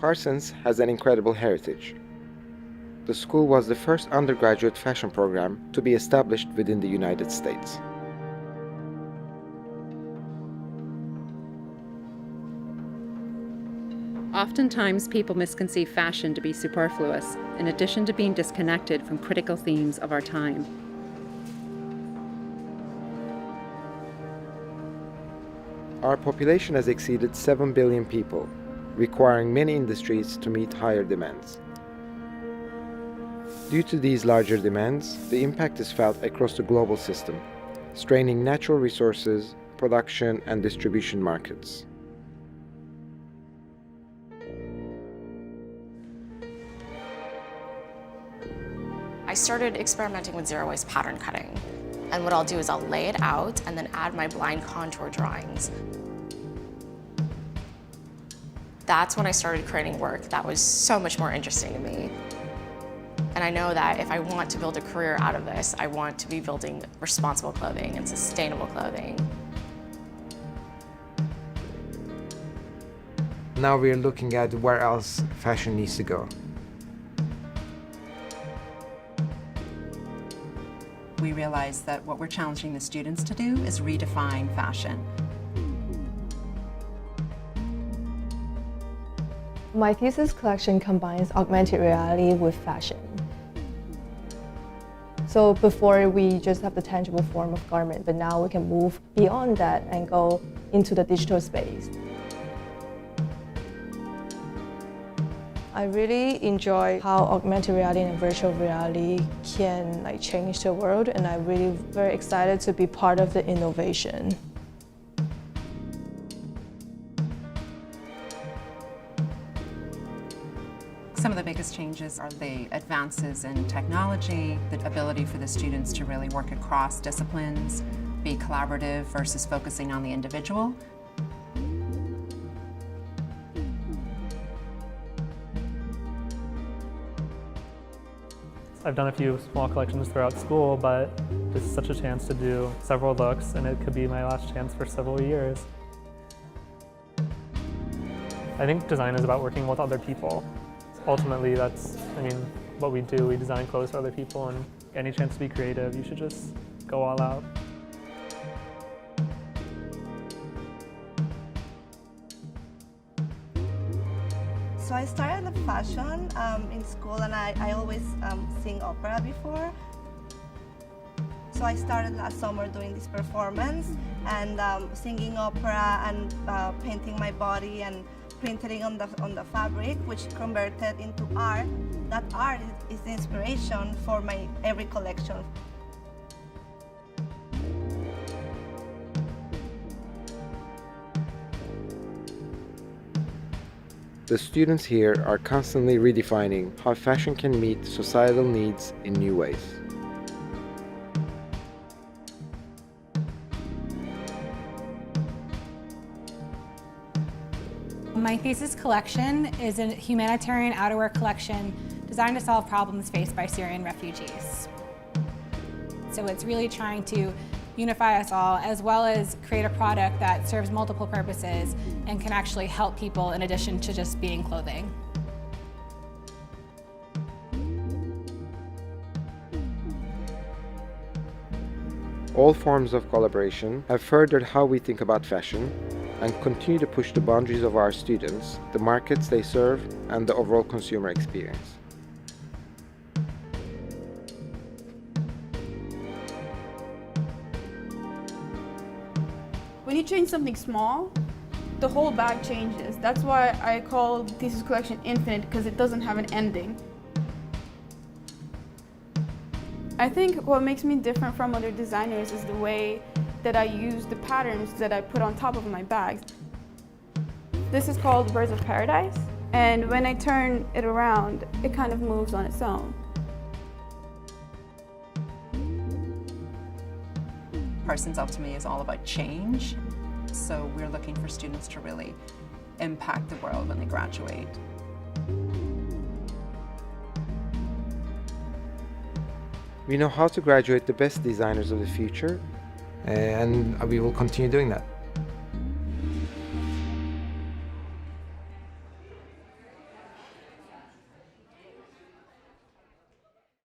Parsons has an incredible heritage. The school was the first undergraduate fashion program to be established within the United States. Oftentimes, people misconceive fashion to be superfluous, in addition to being disconnected from critical themes of our time. Our population has exceeded 7 billion people, requiring many industries to meet higher demands. Due to these larger demands, the impact is felt across the global system, straining natural resources, production, and distribution markets. I started experimenting with zero-waste pattern cutting. And what I'll do is I'll lay it out and then add my blind contour drawings. That's when I started creating work that was so much more interesting to me. And I know that if I want to build a career out of this, I want to be building responsible clothing and sustainable clothing. Now we're looking at where else fashion needs to go. We realized that what we're challenging the students to do is redefine fashion. My thesis collection combines augmented reality with fashion. So before we just have the tangible form of garment, but now we can move beyond that and go into the digital space. I really enjoy how augmented reality and virtual reality can change the world, and I'm really very excited to be part of the innovation. Some of the biggest changes are the advances in technology, the ability for the students to really work across disciplines, be collaborative versus focusing on the individual. I've done a few small collections throughout school, but this is such a chance to do several looks, and it could be my last chance for several years. I think design is about working with other people. Ultimately, that's, what we do. We design clothes for other people, and any chance to be creative, you should just go all out. So I started the fashion in school, and I always sing opera before. So I started last summer doing this performance and singing opera and painting my body and printing on the fabric, which converted into art. That art is the inspiration for my every collection. The students here are constantly redefining how fashion can meet societal needs in new ways. My thesis collection is a humanitarian outerwear collection designed to solve problems faced by Syrian refugees. So it's really trying to unify us all, as well as create a product that serves multiple purposes and can actually help people in addition to just being clothing. All forms of collaboration have furthered how we think about fashion and continue to push the boundaries of our students, the markets they serve, and the overall consumer experience. When you change something small, the whole bag changes. That's why I call the thesis collection infinite, because it doesn't have an ending. I think what makes me different from other designers is the way that I use the patterns that I put on top of my bags. This is called Birds of Paradise, and when I turn it around, it kind of moves on its own. Parsons ultimately is all about change, so we're looking for students to really impact the world when they graduate. We know how to graduate the best designers of the future, and we will continue doing that.